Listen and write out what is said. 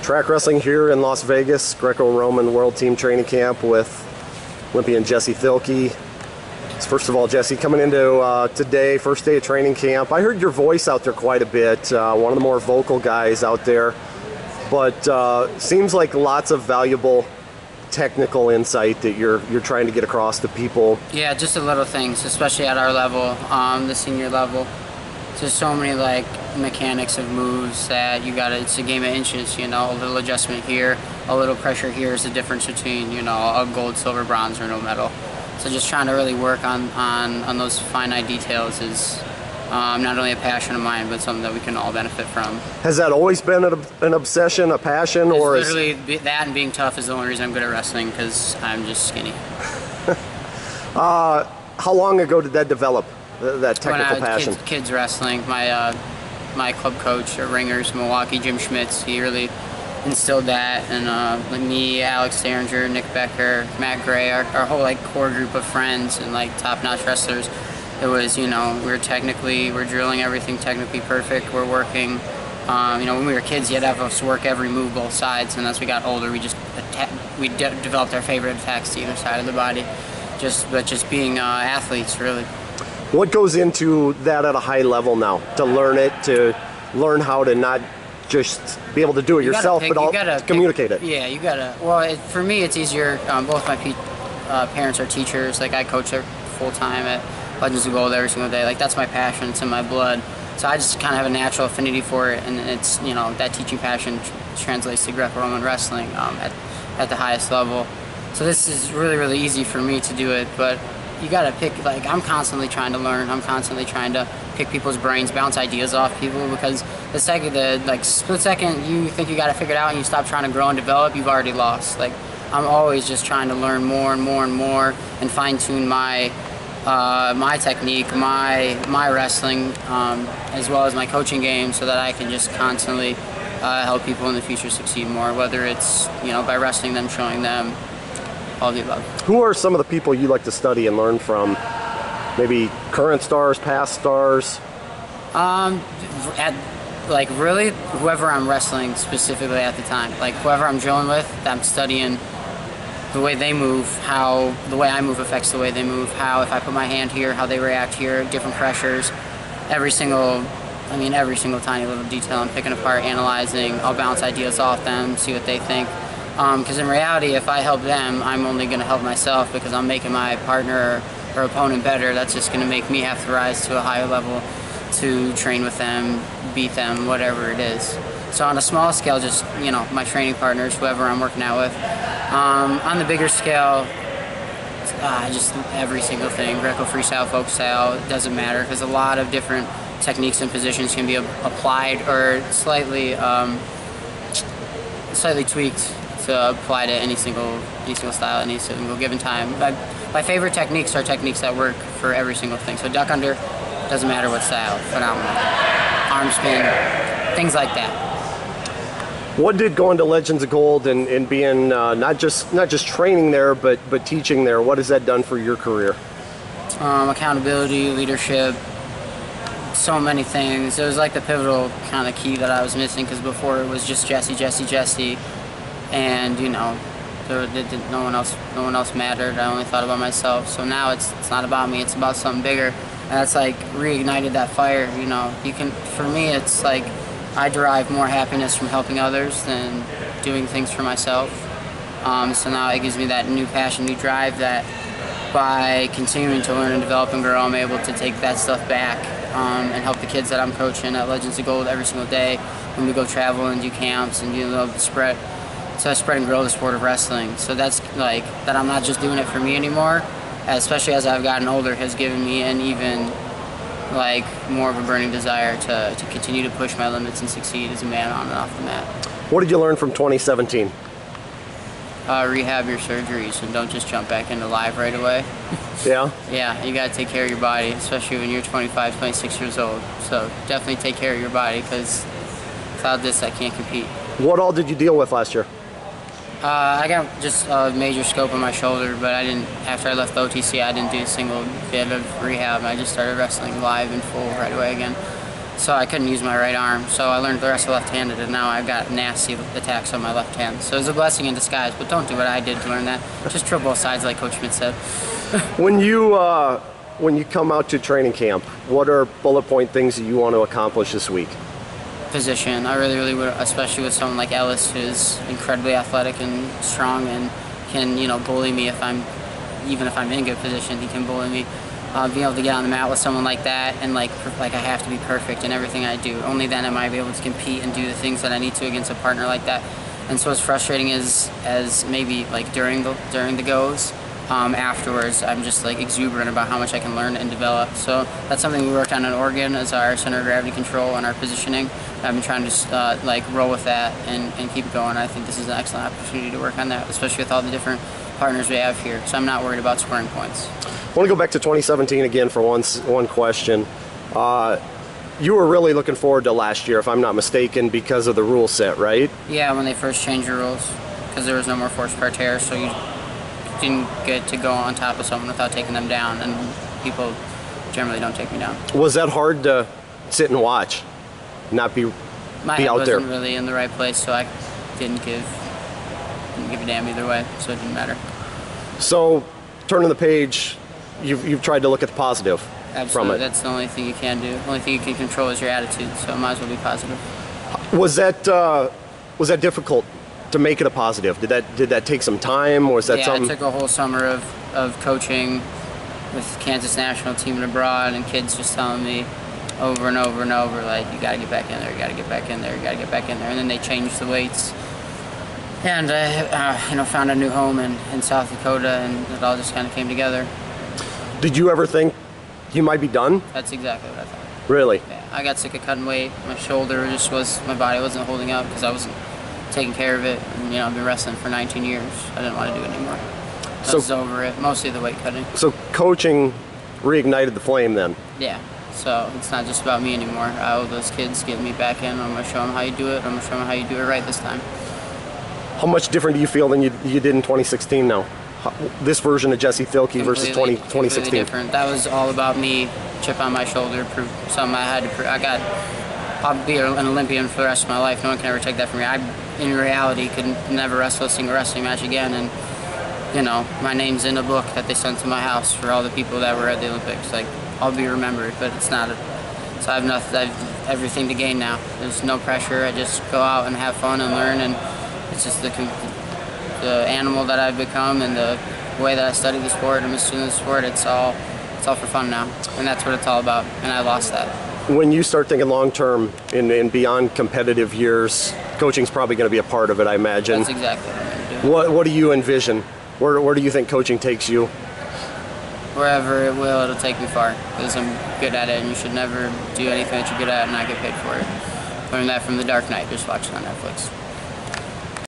Track wrestling here in Las Vegas, Greco-Roman World Team Training Camp with Olympian Jesse Thielke. First of all, Jesse, coming into today, first day of training camp. I heard your voice out there quite a bit, one of the more vocal guys out there, but seems like lots of valuable technical insight that you're trying to get across to people. Yeah, just the little things, especially at our level, the senior level. There's so many like mechanics of moves that you gotta, it's a game of inches, you know, a little adjustment here, a little pressure here is the difference between, you know, a gold, silver, bronze, or no medal. So just trying to really work on those finite details is not only a passion of mine, but something that we can all benefit from. Has that always been an obsession, a passion, or literally that and being tough is the only reason I'm good at wrestling, because I'm just skinny. How long ago did that develop? That technical passion? Kids wrestling. My club coach at Ringers, Milwaukee, Jim Schmitz, he really instilled that. And like me, Alex Derringer, Nick Becker, Matt Gray, our whole like core group of friends and like top-notch wrestlers. It was, you know, we're drilling everything technically perfect. We're working. You know, when we were kids, you had to have us work every move both sides, and as we got older, we developed our favorite attacks to either side of the body. But just being athletes, really. What goes into that at a high level now? To learn it, to learn how to not just be able to do it yourself, but also communicate it. Yeah, you gotta. Well, for me, it's easier. Both my parents are teachers. Like I coach full time at Legends of Gold every single day. Like that's my passion. It's in my blood. So I just kind of have a natural affinity for it, and it's, you know, that teaching passion translates to Greco-Roman wrestling at the highest level. So this is really, really easy for me to do it, but you gotta pick, like, I'm constantly trying to learn, I'm constantly trying to pick people's brains, bounce ideas off people, because the split second you think you got it figured out and you stop trying to grow and develop, you've already lost. Like, I'm always just trying to learn more and more and more and fine-tune my technique, my wrestling, as well as my coaching game, so that I can just constantly help people in the future succeed more, whether it's, you know, by wrestling them, showing them, all of the above. Who are some of the people you like to study and learn from? Maybe current stars, past stars? Like really, whoever I'm wrestling specifically at the time. Like whoever I'm drilling with, I'm studying the way they move, how the way I move affects the way they move, how if I put my hand here, how they react here, different pressures, every single tiny little detail I'm picking apart, analyzing. I'll bounce ideas off them, see what they think. Because in reality, if I help them, I'm only going to help myself, because I'm making my partner or opponent better. That's just going to make me have to rise to a higher level to train with them, beat them, whatever it is. So on a small scale, just, you know, my training partners, whoever I'm working out with. On the bigger scale, just every single thing, Greco freestyle, folk style, it doesn't matter, because a lot of different techniques and positions can be applied or slightly tweaked to apply to any single style, any single given time. My favorite techniques are techniques that work for every single thing. So duck under, doesn't matter what style, phenomenal. Arm spin, things like that. What did going to Legends of Gold and being not just training there, but teaching there, what has that done for your career? Accountability, leadership, so many things. It was like the pivotal kind of key that I was missing, because before it was just Jesse, and you know, no one else mattered. I only thought about myself. So now it's not about me, it's about something bigger, and that's like reignited that fire. You know, for me, it's like I derive more happiness from helping others than doing things for myself. So now it gives me that new passion, new drive, that by continuing to learn and develop and grow, I'm able to take that stuff back and help the kids that I'm coaching at Legends of Gold every single day when we go travel and do camps and, you know, spread and grow the sport of wrestling. So that's like, that I'm not just doing it for me anymore, especially as I've gotten older, has given me an even like more of a burning desire to continue to push my limits and succeed as a man on and off the mat. What did you learn from 2017? Rehab your surgeries and don't just jump back into live right away. Yeah? Yeah, you gotta take care of your body, especially when you're 25, 26 years old. So definitely take care of your body, because without this I can't compete. What all did you deal with last year? I got just a major scope on my shoulder, but after I left the OTC, I didn't do a single bit of rehab. I just started wrestling live and full right away again. so I couldn't use my right arm. So I learned the rest of left-handed, and now I've got nasty attacks on my left hand. So it was a blessing in disguise, but don't do what I did to learn that. Just drill both sides like Coach Schmidt said. When you come out to training camp, what are bullet point things that you want to accomplish this week? Position. I really would, especially with someone like Ellis, who's incredibly athletic and strong and can, bully me even if I'm in good position, he can bully me. Being able to get on the mat with someone like that, and like I have to be perfect in everything I do. Only then am I able to compete and do the things that I need to against a partner like that. And so as frustrating as maybe like during the goes, afterwards I'm just like exuberant about how much I can learn and develop. So that's something we worked on in Oregon as our center of gravity control and our positioning. I've been trying to like roll with that and keep going. I think this is an excellent opportunity to work on that, especially with all the different partners we have here. So I'm not worried about scoring points. I want to go back to 2017 again for one question. You were really looking forward to last year, if I'm not mistaken, because of the rule set, right? Yeah, when they first changed the rules, because there was no more forced parterre, so you didn't get to go on top of someone without taking them down, and people generally don't take me down. Was that hard to sit and watch, not be My head out there? wasn't really in the right place, so I didn't give a damn either way, so it didn't matter. So, turning the page, you've tried to look at the positive Absolutely. from it. That's the only thing you can do. The only thing you can control is your attitude, so it might as well be positive. Was that difficult to make it a positive? Did that take some time, or was that something? Yeah, it took a whole summer of coaching with Kansas national team and abroad, and kids just telling me over and over and over, like, you gotta get back in there, you gotta get back in there, you gotta get back in there. And then they changed the weights. And found a new home in South Dakota, and it all just kind of came together. Did you ever think you might be done? That's exactly what I thought. Really? Yeah, I got sick of cutting weight. My shoulder my body wasn't holding up because I wasn't taking care of it. And, I've been wrestling for 19 years. I didn't want to do it anymore. I was over it, mostly the weight cutting. So coaching reignited the flame then? Yeah. So it's not just about me anymore. I owe those kids getting me back in. I'm going to show them how you do it. I'm going to show them how you do it right this time. How much different do you feel than you did in 2016 now? This version of Jesse Thielke versus 2016? Completely different. That was all about me, chip on my shoulder, prove something I had to prove. I'll be an Olympian for the rest of my life. No one can ever take that from me. I, in reality, could never wrestle a single wrestling match again. And, my name's in a book that they sent to my house for all the people that were at the Olympics. Like, I'll be remembered, but it's not so I have everything to gain now. There's no pressure. I just go out and have fun and learn, and it's just the animal that I've become and the way that I study the sport and I'm a student of the sport. It's all for fun now, and that's what it's all about, and I lost that. When you start thinking long term and beyond competitive years, coaching's probably going to be a part of it, I imagine. That's exactly what I'm going to do. What do you envision? Where do you think coaching takes you? Wherever it will, it'll take me far, because I'm good at it, and you should never do anything that you're good at and not get paid for it. Learned that from The Dark Knight, just watching on Netflix.